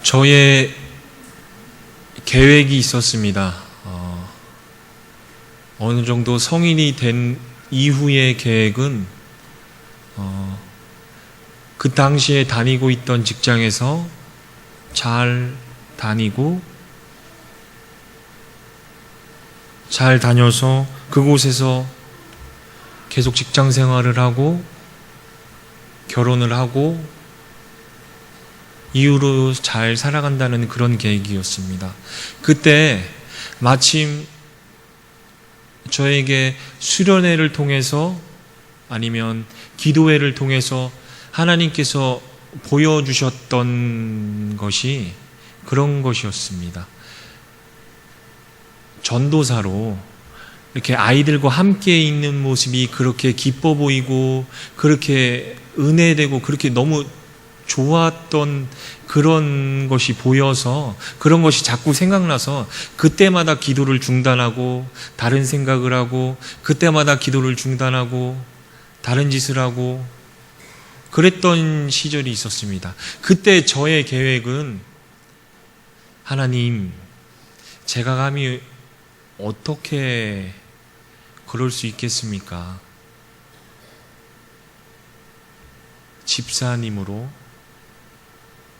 저의 계획이 있었습니다. 어느 정도 성인이 된 이후의 계획은 그 당시에 다니고 있던 직장에서 잘 다니고 잘 다녀서 그곳에서 계속 직장 생활을 하고 결혼을 하고 이후로 잘 살아간다는 그런 계획이었습니다. 그때 마침 저에게 수련회를 통해서 아니면 기도회를 통해서 하나님께서 보여주셨던 것이 그런 것이었습니다. 전도사로 이렇게 아이들과 함께 있는 모습이 그렇게 기뻐 보이고 그렇게 은혜되고 그렇게 너무 좋았던 그런 것이 보여서 그런 것이 자꾸 생각나서 그때마다 기도를 중단하고 다른 생각을 하고 그때마다 기도를 중단하고 다른 짓을 하고 그랬던 시절이 있었습니다. 그때 저의 계획은 하나님, 제가 감히 어떻게 그럴 수 있겠습니까? 집사님으로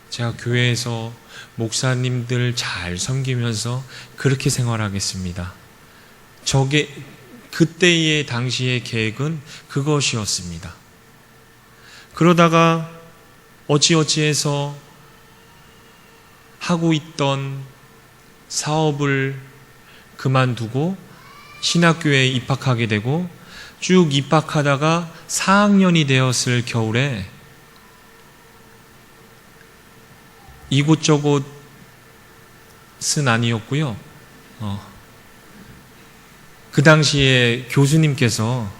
제가 교회에서 목사님들 잘 섬기면서 그렇게 생활하겠습니다. 그때의 당시의 계획은 그것이었습니다. 그러다가 어찌어찌해서 하고 있던 사업을 그만두고 신학교에 입학하게 되고 쭉 입학하다가 4학년이 되었을 겨울에 이곳저곳은 아니었고요. 그 당시에 교수님께서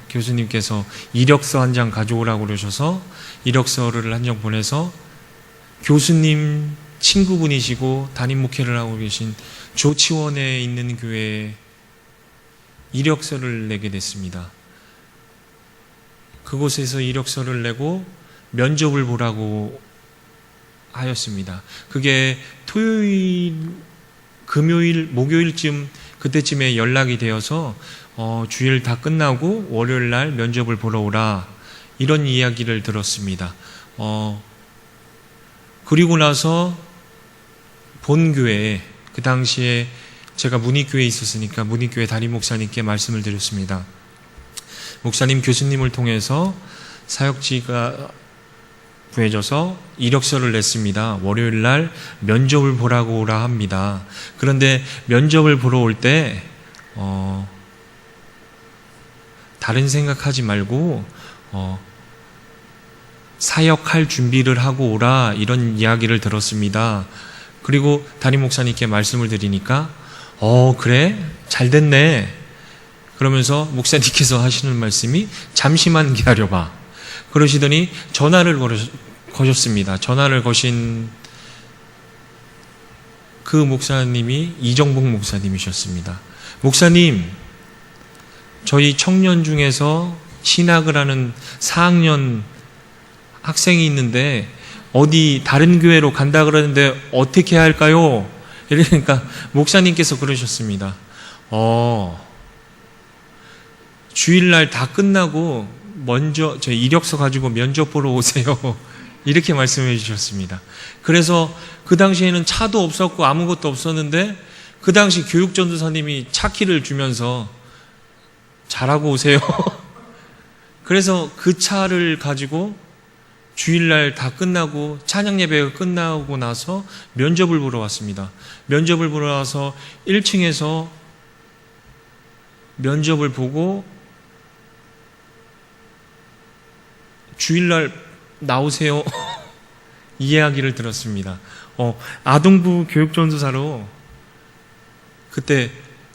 이력서 한 장 가져오라고 그러셔서 이력서를 한 장 보내서 교수님 친구분이시고 담임 목회를 하고 계신 조치원에 있는 교회에 이력서를 내게 됐습니다. 그곳에서 이력서를 내고 면접을 보라고 하였습니다. 그게 토요일, 금요일, 목요일쯤 그때쯤에 연락이 되어서 주일 다 끝나고 월요일 날 면접을 보러 오라 이런 이야기를 들었습니다. 그리고 나서 본교회에 그 당시에 제가 문익교회에 있었으니까 문익교회 담임 목사님께 말씀을 드렸습니다. 목사님, 교수님을 통해서 사역지가 구해져서 이력서를 냈습니다. 월요일 날 면접을 보라고 오라 합니다. 그런데 면접을 보러 올 때 다른 생각하지 말고 사역할 준비를 하고 오라 이런 이야기를 들었습니다. 그리고 담임 목사님께 말씀을 드리니까 그래? 잘 됐네. 그러면서 목사님께서 하시는 말씀이 잠시만 기다려봐. 그러시더니 전화를 거셨습니다. 전화를 거신 그 목사님이 이정복 목사님이셨습니다. 목사님, 저희 청년 중에서 신학을 하는 4학년 학생이 있는데 어디 다른 교회로 간다 그러는데 어떻게 해야 할까요? 이러니까 목사님께서 그러셨습니다. 주일날 다 끝나고 먼저 저 이력서 가지고 면접 보러 오세요. 이렇게 말씀해 주셨습니다. 그래서 그 당시에는 차도 없었고 아무것도 없었는데 그 당시 교육전도사님이 차 키를 주면서 잘하고 오세요. 그래서 그 차를 가지고 주일날 다 끝나고 찬양 예배가 끝나고 나서 면접을 보러 왔습니다. 면접을 보러 와서 1층에서 면접을 보고 주일날 나오세요. 이 이야기를 들었습니다. 아동부 교육전도사로 그때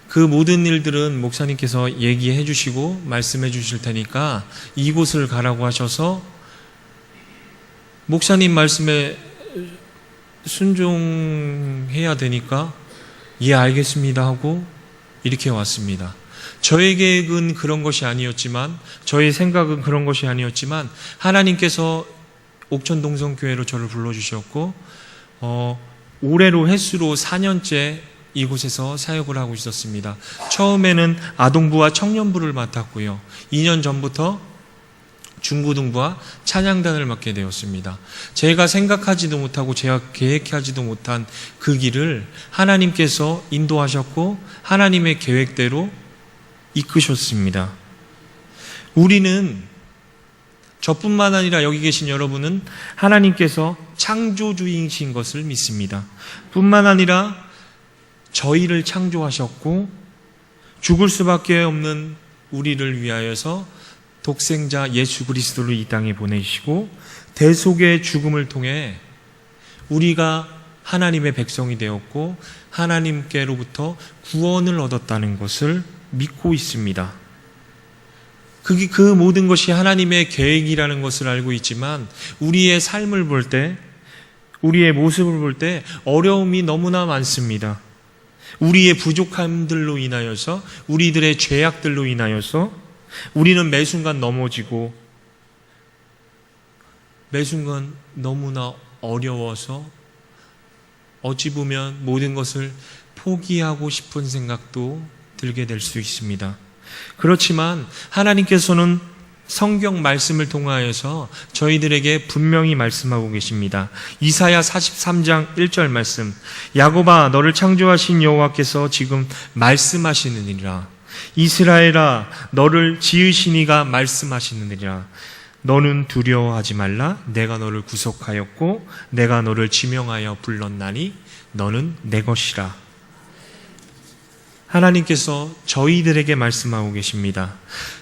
그 모든 일들은 목사님께서 얘기해 주시고 말씀해 주실 테니까 이곳을 가라고 하셔서 목사님 말씀에 순종해야 되니까 예 알겠습니다 하고 이렇게 왔습니다. 저의 계획은 그런 것이 아니었지만 저의 생각은 그런 것이 아니었지만 하나님께서 옥천동성교회로 저를 불러주셨고 올해로 횟수로 4년째 이곳에서 사역을 하고 있었습니다. 처음에는 아동부와 청년부를 맡았고요. 2년 전부터 중고등부와 찬양단을 맡게 되었습니다. 제가 생각하지도 못하고 제가 계획하지도 못한 그 길을 하나님께서 인도하셨고 하나님의 계획대로 이끄셨습니다. 우리는 저뿐만 아니라 여기 계신 여러분은 하나님께서 창조주이신 것을 믿습니다. 뿐만 아니라 저희를 창조하셨고 죽을 수밖에 없는 우리를 위하여서 독생자 예수 그리스도를 이 땅에 보내시고 대속의 죽음을 통해 우리가 하나님의 백성이 되었고 하나님께로부터 구원을 얻었다는 것을 믿고 있습니다. 그 모든 것이 하나님의 계획이라는 것을 알고 있지만 우리의 삶을 볼 때, 우리의 모습을 볼 때 어려움이 너무나 많습니다. 우리의 부족함들로 인하여서, 우리들의 죄악들로 인하여서 우리는 매 순간 넘어지고 매 순간 너무나 어려워서 어찌 보면 모든 것을 포기하고 싶은 생각도 들게 될 수 있습니다. 그렇지만 하나님께서는 성경 말씀을 통하여서 저희들에게 분명히 말씀하고 계십니다. 이사야 43장 1절 말씀, 야곱아 너를 창조하신 여호와께서 지금 말씀하시느니라. 이스라엘아 너를 지으신 이가 말씀하시느니라. 너는 두려워하지 말라. 내가 너를 구속하였고 내가 너를 지명하여 불렀나니 너는 내 것이라. 하나님께서 저희들에게 말씀하고 계십니다.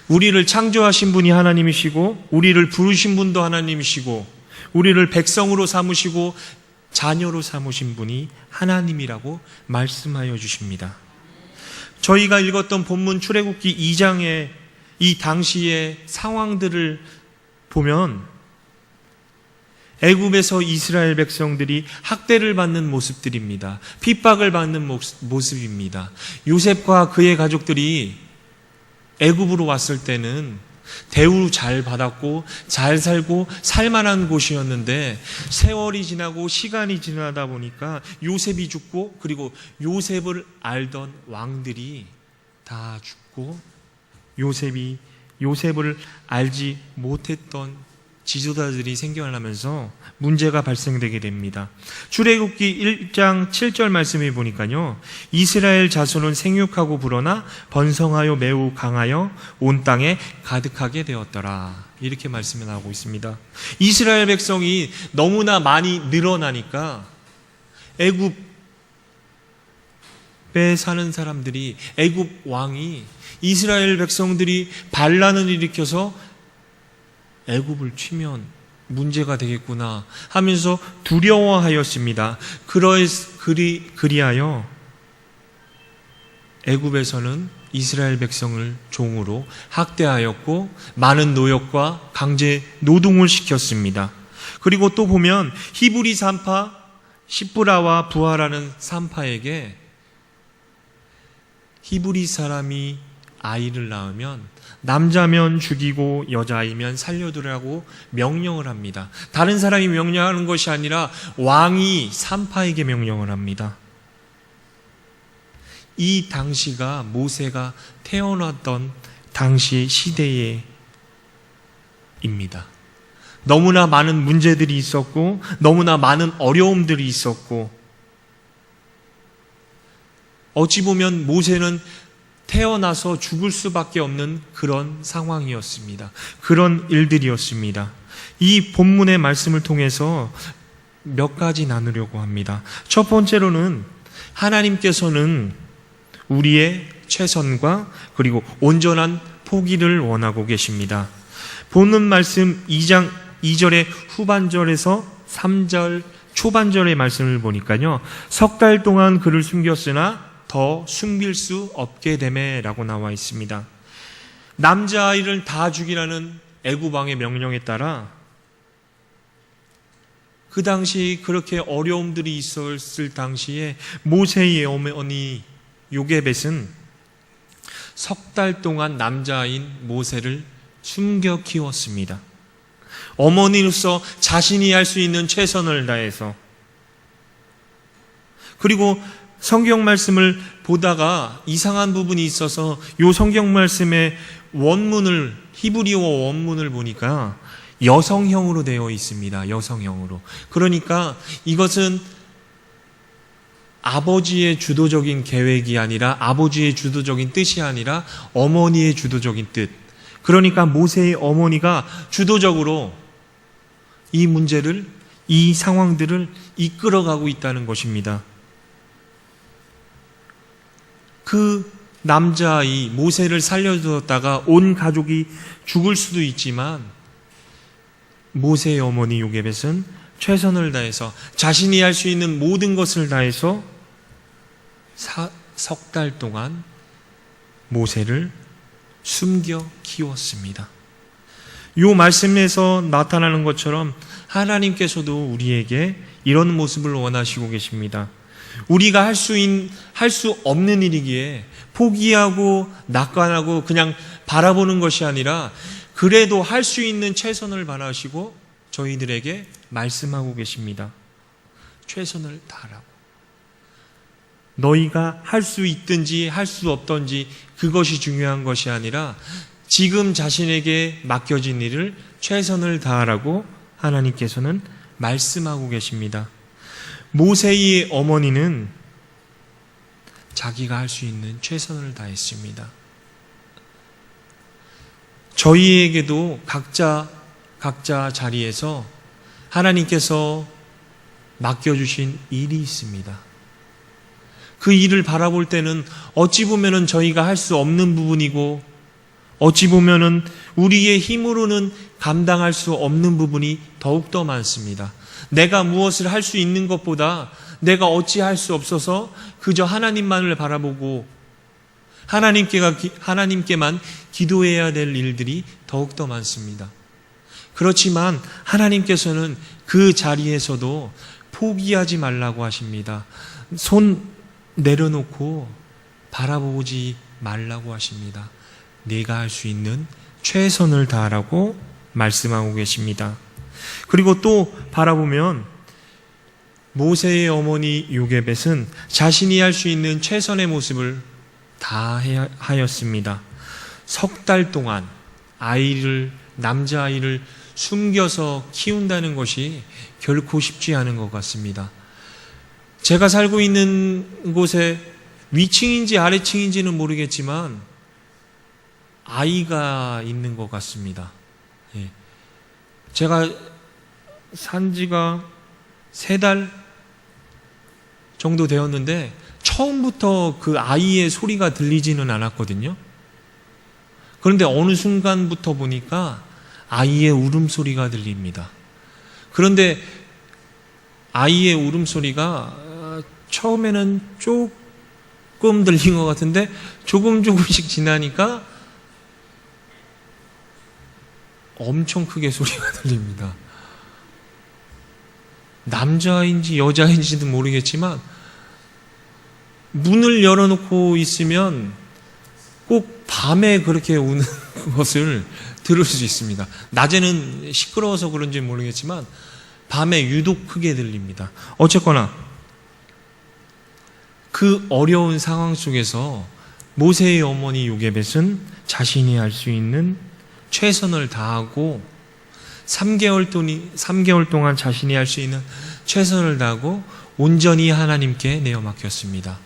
우리를 창조하신 분이 하나님이시고 우리를 부르신 분도 하나님이시고 우리를 백성으로 삼으시고 자녀로 삼으신 분이 하나님이라고 말씀하여 주십니다. 저희가 읽었던 본문 출애굽기 2장의 이 당시의 상황들을 보면 애굽에서 이스라엘 백성들이 학대를 받는 모습들입니다. 핍박을 받는 모습입니다. 요셉과 그의 가족들이 애굽으로 왔을 때는 대우 잘 받았고 잘 살고 살만한 곳이었는데 세월이 지나고 시간이 지나다 보니까 요셉이 죽고 그리고 요셉을 알던 왕들이 다 죽고 요셉을 알지 못했던 지도자들이 생겨나면서 문제가 발생되게 됩니다. 출애굽기 1장 7절 말씀에 보니까요, 이스라엘 자손은 생육하고 불어나 번성하여 매우 강하여 온 땅에 가득하게 되었더라. 이렇게 말씀을 하고 있습니다. 이스라엘 백성이 너무나 많이 늘어나니까 애굽에 사는 사람들이, 애굽 왕이 이스라엘 백성들이 반란을 일으켜서 애굽을 치면 문제가 되겠구나 하면서 두려워하였습니다. 그리하여 애굽에서는 이스라엘 백성을 종으로 학대하였고 많은 노역과 강제 노동을 시켰습니다. 그리고 또 보면 히브리 산파 십브라와 부하라는 산파에게 히브리 사람이 아이를 낳으면 남자면 죽이고 여자아이면 살려두라고 명령을 합니다. 다른 사람이 명령하는 것이 아니라 왕이 산파에게 명령을 합니다. 이 당시가 모세가 태어났던 당시의 시대입니다. 너무나 많은 문제들이 있었고 너무나 많은 어려움들이 있었고 어찌 보면 모세는 태어나서 죽을 수밖에 없는 그런 상황이었습니다. 그런 일들이었습니다. 이 본문의 말씀을 통해서 몇 가지 나누려고 합니다. 첫 번째로는 하나님께서는 우리의 최선과 그리고 온전한 포기를 원하고 계십니다. 본문 말씀 2장 2절의 후반절에서 3절 초반절의 말씀을 보니까요, 석 달 동안 그를 숨겼으나 더 숨길 수 없게 되매라고 나와 있습니다. 남자아이를 다 죽이라는 애굽 왕의 명령에 따라 그 당시 그렇게 어려움들이 있었을 당시에 모세의 어머니 요게벳은 석 달 동안 남자아이인 모세를 숨겨 키웠습니다. 어머니로서 자신이 할 수 있는 최선을 다해서 그리고 성경 말씀을 보다가 이상한 부분이 있어서 이 성경 말씀의 원문을, 히브리어 원문을 보니까 여성형으로 되어 있습니다. 여성형으로. 그러니까 이것은 아버지의 주도적인 계획이 아니라, 아버지의 주도적인 뜻이 아니라 어머니의 주도적인 뜻. 그러니까 모세의 어머니가 주도적으로 이 문제를, 이 상황들을 이끌어가고 있다는 것입니다. 그 남자아이 모세를 살려두었다가 온 가족이 죽을 수도 있지만 모세의 어머니 요게벳은 최선을 다해서 자신이 할 수 있는 모든 것을 다해서 석 달 동안 모세를 숨겨 키웠습니다. 이 말씀에서 나타나는 것처럼 하나님께서도 우리에게 이런 모습을 원하시고 계십니다. 우리가 할 수 없는 일이기에 포기하고 낙관하고 그냥 바라보는 것이 아니라 그래도 할 수 있는 최선을 바라시고 저희들에게 말씀하고 계십니다. 최선을 다하라고. 너희가 할 수 있든지 할 수 없든지 그것이 중요한 것이 아니라 지금 자신에게 맡겨진 일을 최선을 다하라고 하나님께서는 말씀하고 계십니다. 모세의 어머니는 자기가 할 수 있는 최선을 다했습니다. 저희에게도 각자 자리에서 하나님께서 맡겨주신 일이 있습니다. 그 일을 바라볼 때는 어찌 보면은 저희가 할 수 없는 부분이고 어찌 보면은 우리의 힘으로는 감당할 수 없는 부분이 더욱더 많습니다. 내가 무엇을 할 수 있는 것보다 내가 어찌 할 수 없어서 그저 하나님만을 바라보고 하나님께만 기도해야 될 일들이 더욱더 많습니다. 그렇지만 하나님께서는 그 자리에서도 포기하지 말라고 하십니다. 손 내려놓고 바라보지 말라고 하십니다. 내가 할 수 있는 최선을 다하라고 말씀하고 계십니다. 그리고 또 바라보면 모세의 어머니 요게벳은 자신이 할 수 있는 최선의 모습을 다 하였습니다. 석 달 동안 남자아이를 숨겨서 키운다는 것이 결코 쉽지 않은 것 같습니다. 제가 살고 있는 곳에 위층인지 아래층인지는 모르겠지만 아이가 있는 것 같습니다. 제가 산 지가 3달 정도 되었는데 처음부터 그 아이의 소리가 들리지는 않았거든요. 그런데 어느 순간부터 보니까 아이의 울음소리가 들립니다. 그런데 아이의 울음소리가 처음에는 조금 들린 것 같은데 조금씩 지나니까 엄청 크게 소리가 들립니다. 남자인지 여자인지도 모르겠지만 문을 열어놓고 있으면 꼭 밤에 그렇게 우는 것을 들을 수 있습니다. 낮에는 시끄러워서 그런지 모르겠지만 밤에 유독 크게 들립니다. 어쨌거나 그 어려운 상황 속에서 모세의 어머니 요게벳은 자신이 할 수 있는 최선을 다하고 3개월 동안 자신이 할 수 있는 최선을 다하고 온전히 하나님께 내어 맡겼습니다.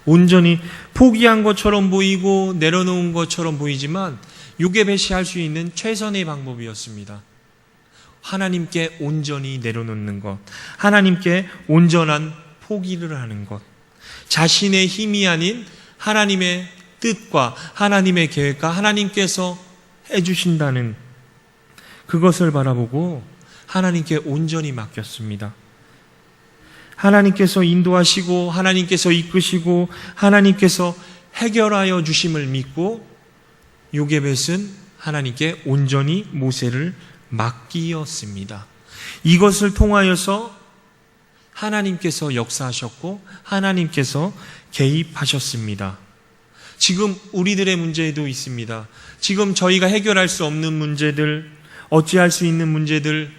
온전히 포기한 것처럼 보이고 내려놓은 것처럼 보이지만 요게벳이 할 수 있는 최선의 방법이었습니다. 하나님께 온전히 내려놓는 것, 하나님께 온전한 포기를 하는 것, 자신의 힘이 아닌 하나님의 뜻과 하나님의 계획과 하나님께서 해주신다는 그것을 바라보고 하나님께 온전히 맡겼습니다. 하나님께서 인도하시고 하나님께서 이끄시고 하나님께서 해결하여 주심을 믿고 요게벳은 하나님께 온전히 모세를 맡기었습니다. 이것을 통하여서 하나님께서 역사하셨고 하나님께서 개입하셨습니다. 지금 우리들의 문제도 있습니다. 지금 저희가 해결할 수 없는 문제들, 어찌할 수 있는 문제들,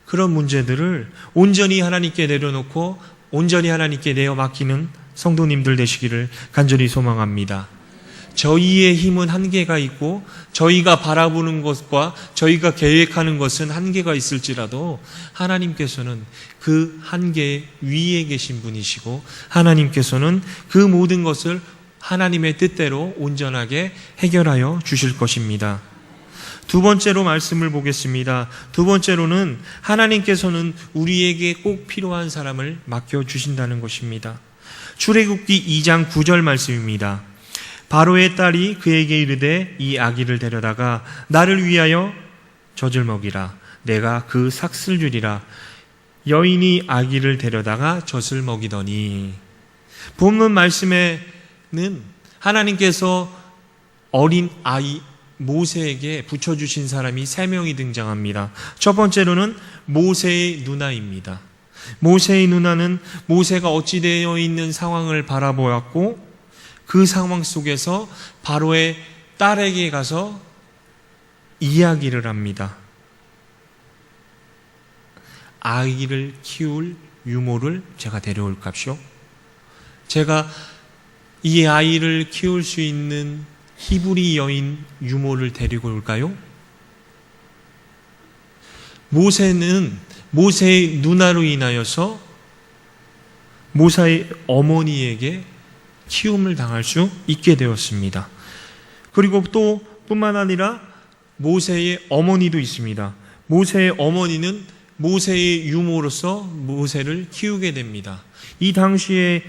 그런 문제들을 온전히 하나님께 내려놓고 온전히 하나님께 내어 맡기는 성도님들 되시기를 간절히 소망합니다. 저희의 힘은 한계가 있고 저희가 바라보는 것과 저희가 계획하는 것은 한계가 있을지라도 하나님께서는 그 한계 위에 계신 분이시고 하나님께서는 그 모든 것을 하나님의 뜻대로 온전하게 해결하여 주실 것입니다. 두 번째로 말씀을 보겠습니다. 두 번째로는 하나님께서는 우리에게 꼭 필요한 사람을 맡겨주신다는 것입니다. 출애굽기 2장 9절 말씀입니다. 바로의 딸이 그에게 이르되 이 아기를 데려다가 나를 위하여 젖을 먹이라. 내가 그 삭슬 주리라. 여인이 아기를 데려다가 젖을 먹이더니, 본문 말씀에는 하나님께서 어린 아이 모세에게 붙여주신 사람이 3명이 등장합니다. 첫 번째로는 모세의 누나입니다. 모세의 누나는 모세가 어찌 되어 있는 상황을 바라보았고 그 상황 속에서 바로의 딸에게 가서 이야기를 합니다. 아이를 키울 유모를 제가 데려올 값이요. 제가 이 아이를 키울 수 있는 히브리 여인 유모를 데리고 올까요? 모세는 모세의 누나로 인하여서 모세의 어머니에게 키움을 당할 수 있게 되었습니다. 그리고 또 뿐만 아니라 모세의 어머니도 있습니다. 모세의 어머니는 모세의 유모로서 모세를 키우게 됩니다. 이 당시에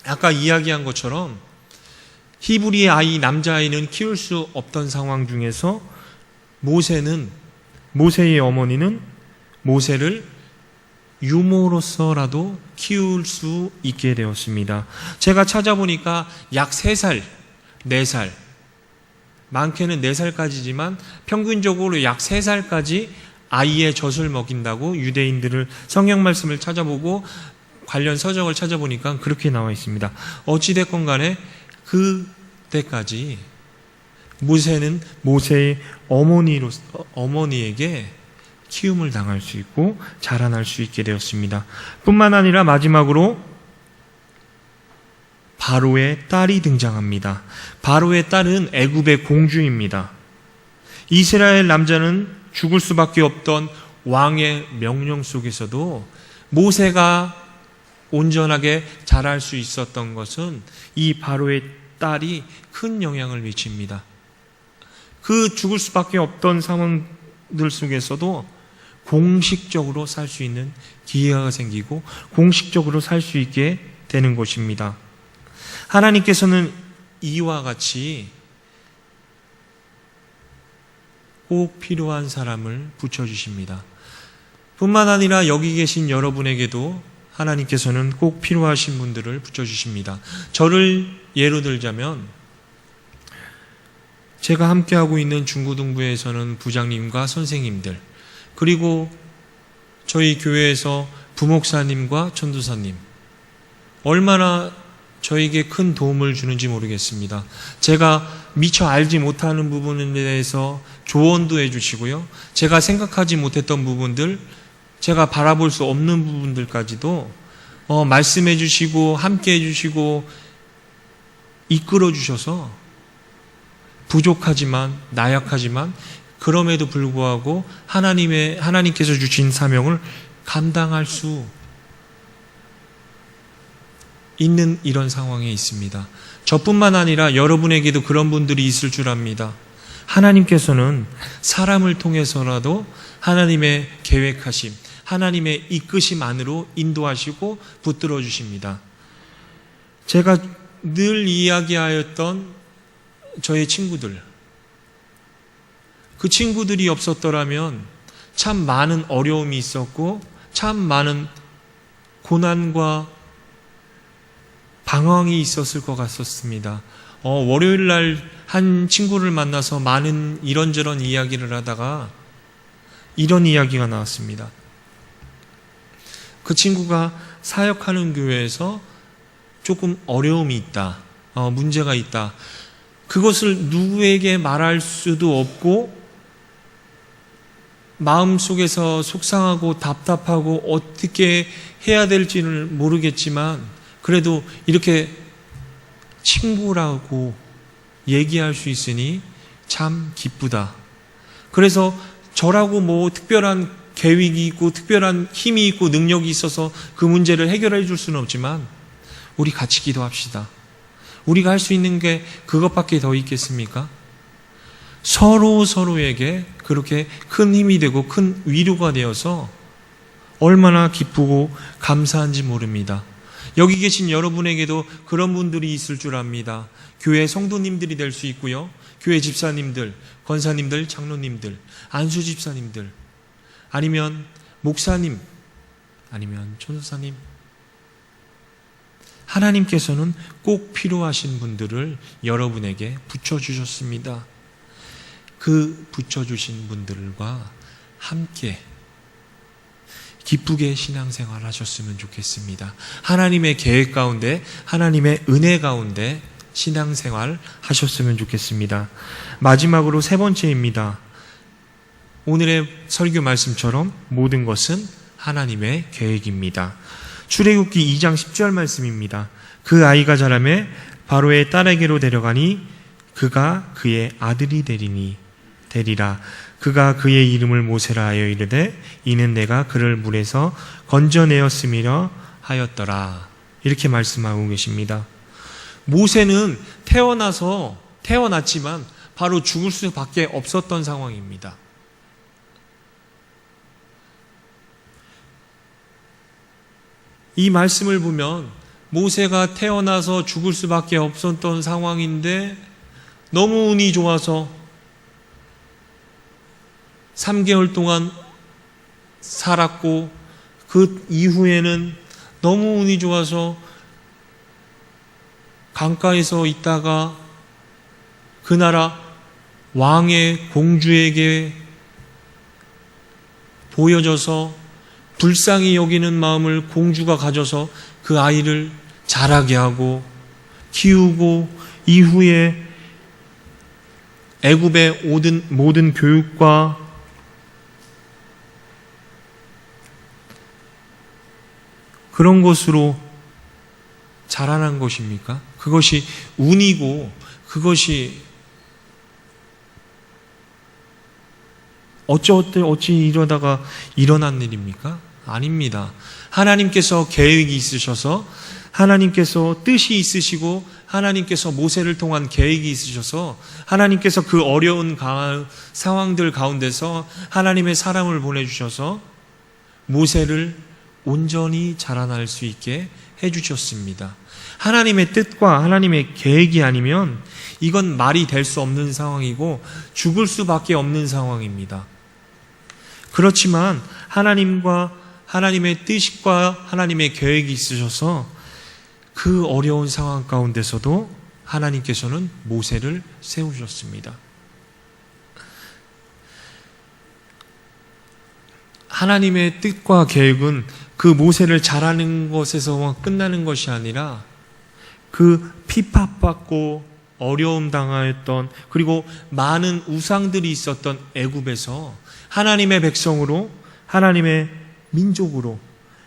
아까 이야기한 것처럼 히브리의 아이, 남자아이는 키울 수 없던 상황 중에서 모세의 어머니는 모세를 유모로서라도 키울 수 있게 되었습니다. 제가 찾아보니까 약 3살, 4살, 많게는 4살까지지만 평균적으로 약 3살까지 아이의 젖을 먹인다고 유대인들을 성경 말씀을 찾아보고 관련 서적을 찾아보니까 그렇게 나와 있습니다. 어찌됐건 간에 그때까지 모세는 모세의 어머니에게 키움을 당할 수 있고 자라날 수 있게 되었습니다. 뿐만 아니라 마지막으로 바로의 딸이 등장합니다. 바로의 딸은 애굽의 공주입니다. 이스라엘 남자는 죽을 수밖에 없던 왕의 명령 속에서도 모세가 온전하게 자랄 수 있었던 것은 이 바로의 딸이 큰 영향을 미칩니다. 그 죽을 수밖에 없던 상황들 속에서도 공식적으로 살 수 있는 기회가 생기고 공식적으로 살 수 있게 되는 것입니다. 하나님께서는 이와 같이 꼭 필요한 사람을 붙여주십니다. 뿐만 아니라 여기 계신 여러분에게도 하나님께서는 꼭 필요하신 분들을 붙여주십니다. 저를 예로 들자면 제가 함께하고 있는 중고등부에서는 부장님과 선생님들, 그리고 저희 교회에서 부목사님과 전도사님, 얼마나 저에게 큰 도움을 주는지 모르겠습니다. 제가 미처 알지 못하는 부분에 대해서 조언도 해주시고요. 제가 생각하지 못했던 부분들, 제가 바라볼 수 없는 부분들까지도 말씀해 주시고 함께 해 주시고 이끌어 주셔서 부족하지만 나약하지만 그럼에도 불구하고 하나님께서 주신 사명을 감당할 수 있는 이런 상황에 있습니다. 저뿐만 아니라 여러분에게도 그런 분들이 있을 줄 압니다. 하나님께서는 사람을 통해서라도 하나님의 계획하심, 하나님의 이끄심 안으로 인도하시고 붙들어 주십니다. 제가 늘 이야기하였던 저의 친구들, 그 친구들이 없었더라면 참 많은 어려움이 있었고 참 많은 고난과 방황이 있었을 것 같았습니다. 월요일 날 한 친구를 만나서 많은 이런저런 이야기를 하다가 이런 이야기가 나왔습니다. 그 친구가 사역하는 교회에서 조금 어려움이 있다, 문제가 있다. 그것을 누구에게 말할 수도 없고 마음속에서 속상하고 답답하고 어떻게 해야 될지는 모르겠지만 그래도 이렇게 친구라고 얘기할 수 있으니 참 기쁘다. 그래서 저라고 뭐 특별한 계획이 있고 특별한 힘이 있고 능력이 있어서 그 문제를 해결해 줄 수는 없지만 우리 같이 기도합시다. 우리가 할 수 있는 게 그것밖에 더 있겠습니까? 서로에게 그렇게 큰 힘이 되고 큰 위로가 되어서 얼마나 기쁘고 감사한지 모릅니다. 여기 계신 여러분에게도 그런 분들이 있을 줄 압니다. 교회 성도님들이 될 수 있고요. 교회 집사님들, 권사님들, 장로님들, 안수 집사님들, 아니면 목사님, 아니면 전도사님. 하나님께서는 꼭 필요하신 분들을 여러분에게 붙여주셨습니다. 그 붙여주신 분들과 함께 기쁘게 신앙생활 하셨으면 좋겠습니다. 하나님의 계획 가운데, 하나님의 은혜 가운데 신앙생활 하셨으면 좋겠습니다. 마지막으로 세 번째입니다. 오늘의 설교 말씀처럼 모든 것은 하나님의 계획입니다. 출애굽기 2장 10절 말씀입니다. 그 아이가 자라매 바로의 딸에게로 데려가니 그가 그의 아들이 되리라. 그가 그의 이름을 모세라 하여 이르되 이는 내가 그를 물에서 건져내었음이라 하였더라. 이렇게 말씀하고 계십니다. 모세는 태어났지만 바로 죽을 수밖에 없었던 상황입니다. 이 말씀을 보면 모세가 태어나서 죽을 수밖에 없었던 상황인데 너무 운이 좋아서 3개월 동안 살았고 그 이후에는 너무 운이 좋아서 강가에서 있다가 그 나라 왕의 공주에게 보여져서 불쌍히 여기는 마음을 공주가 가져서 그 아이를 자라게 하고 키우고 이후에 애굽의 모든 교육과 그런 것으로 자라난 것입니까? 그것이 운이고 그것이 어찌 이러다가 일어난 일입니까? 아닙니다. 하나님께서 계획이 있으셔서 하나님께서 뜻이 있으시고 하나님께서 모세를 통한 계획이 있으셔서 하나님께서 그 어려운 상황들 가운데서 하나님의 사람을 보내주셔서 모세를 온전히 자라날 수 있게 해주셨습니다. 하나님의 뜻과 하나님의 계획이 아니면 이건 말이 될 수 없는 상황이고 죽을 수밖에 없는 상황입니다. 그렇지만 하나님의 뜻과 하나님의 계획이 있으셔서 그 어려운 상황 가운데서도 하나님께서는 모세를 세우셨습니다. 하나님의 뜻과 계획은 그 모세를 자라는 것에서 끝나는 것이 아니라 그 핍박받고 어려움 당하였던 그리고 많은 우상들이 있었던 애굽에서 하나님의 백성으로 하나님의 민족으로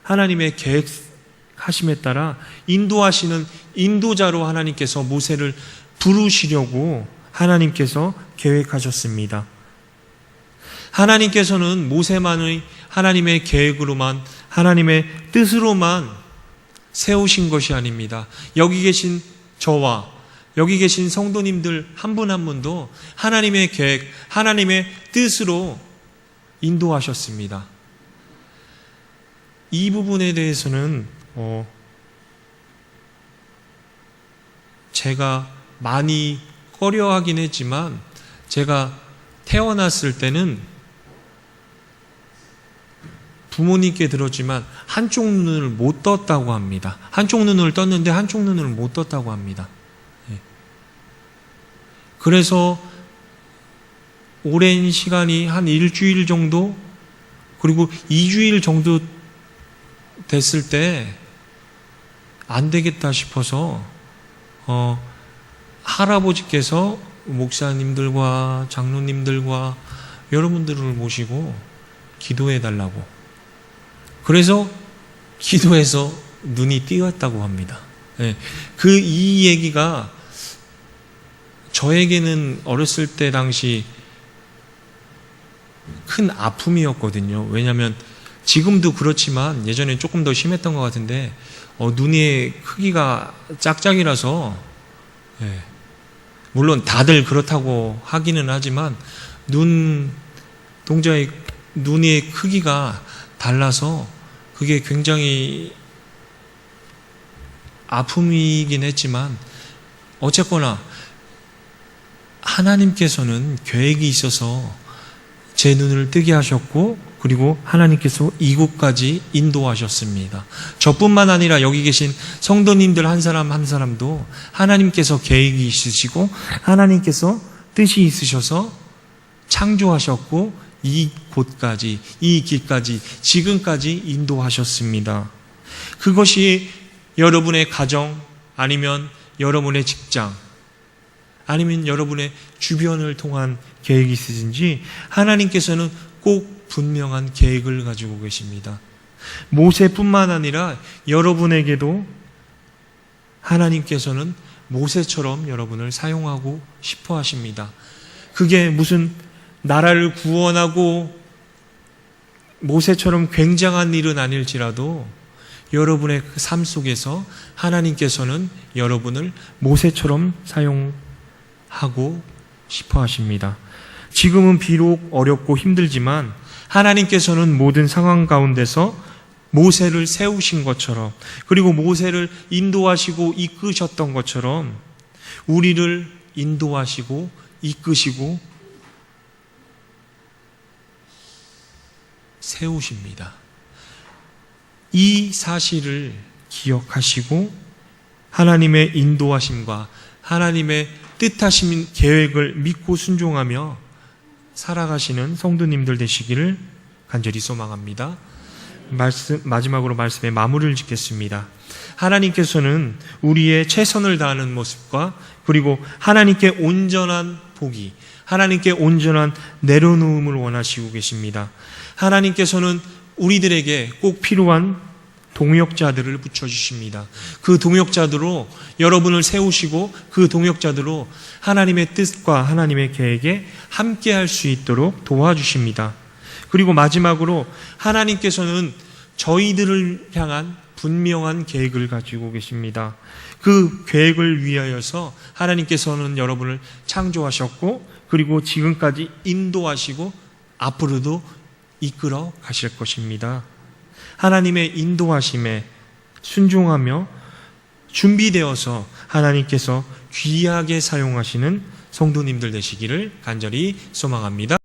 하나님의 계획하심에 따라 인도하시는 인도자로 하나님께서 모세를 부르시려고 하나님께서 계획하셨습니다. 하나님께서는 모세만의 하나님의 계획으로만 하나님의 뜻으로만 세우신 것이 아닙니다. 여기 계신 저와 여기 계신 성도님들 한 분 한 분도 하나님의 계획, 하나님의 뜻으로 인도하셨습니다. 이 부분에 대해서는 제가 많이 꺼려하긴 했지만 제가 태어났을 때는 부모님께 들었지만 한쪽 눈을 못 떴다고 합니다. 한쪽 눈을 떴는데 한쪽 눈을 못 떴다고 합니다. 그래서 오랜 시간이 한 일주일 정도 그리고 2주일 정도 됐을 때 안 되겠다 싶어서 할아버지께서 목사님들과 장로님들과 여러분들을 모시고 기도해 달라고. 그래서 기도해서 눈이 띄었다고 합니다. 예, 이 얘기가 저에게는 어렸을 때 당시 큰 아픔이었거든요. 왜냐하면 지금도 그렇지만 예전에 조금 더 심했던 것 같은데 눈의 크기가 짝짝이라서, 예, 물론 다들 그렇다고 하기는 하지만 동자의 눈의 크기가 달라서 그게 굉장히 아픔이긴 했지만 어쨌거나 하나님께서는 계획이 있어서 제 눈을 뜨게 하셨고, 그리고 하나님께서 이곳까지 인도하셨습니다. 저뿐만 아니라 여기 계신 성도님들 한 사람 한 사람도 하나님께서 계획이 있으시고 하나님께서 뜻이 있으셔서 창조하셨고 이곳까지, 이 길까지, 지금까지 인도하셨습니다. 그것이 여러분의 가정, 아니면 여러분의 직장, 아니면 여러분의 주변을 통한 계획이 있으신지 하나님께서는 꼭 분명한 계획을 가지고 계십니다. 모세뿐만 아니라 여러분에게도 하나님께서는 모세처럼 여러분을 사용하고 싶어 하십니다. 그게 무슨 나라를 구원하고 모세처럼 굉장한 일은 아닐지라도 여러분의 그 삶 속에서 하나님께서는 여러분을 모세처럼 사용하고 싶어 하십니다. 지금은 비록 어렵고 힘들지만 하나님께서는 모든 상황 가운데서 모세를 세우신 것처럼, 그리고 모세를 인도하시고 이끄셨던 것처럼 우리를 인도하시고 이끄시고 세우십니다. 이 사실을 기억하시고 하나님의 인도하심과 하나님의 뜻하신 계획을 믿고 순종하며 살아가시는 성도님들 되시기를 간절히 소망합니다. 마지막으로 말씀의 마무리를 짓겠습니다. 하나님께서는 우리의 최선을 다하는 모습과 그리고 하나님께 온전한 포기, 하나님께 온전한 내려놓음을 원하시고 계십니다. 하나님께서는 우리들에게 꼭 필요한 동역자들을 붙여주십니다. 그 동역자들로 여러분을 세우시고 그 동역자들로 하나님의 뜻과 하나님의 계획에 함께할 수 있도록 도와주십니다. 그리고 마지막으로 하나님께서는 저희들을 향한 분명한 계획을 가지고 계십니다. 그 계획을 위하여서 하나님께서는 여러분을 창조하셨고 그리고 지금까지 인도하시고 앞으로도 이끌어 가실 것입니다. 하나님의 인도하심에 순종하며 준비되어서 하나님께서 귀하게 사용하시는 성도님들 되시기를 간절히 소망합니다.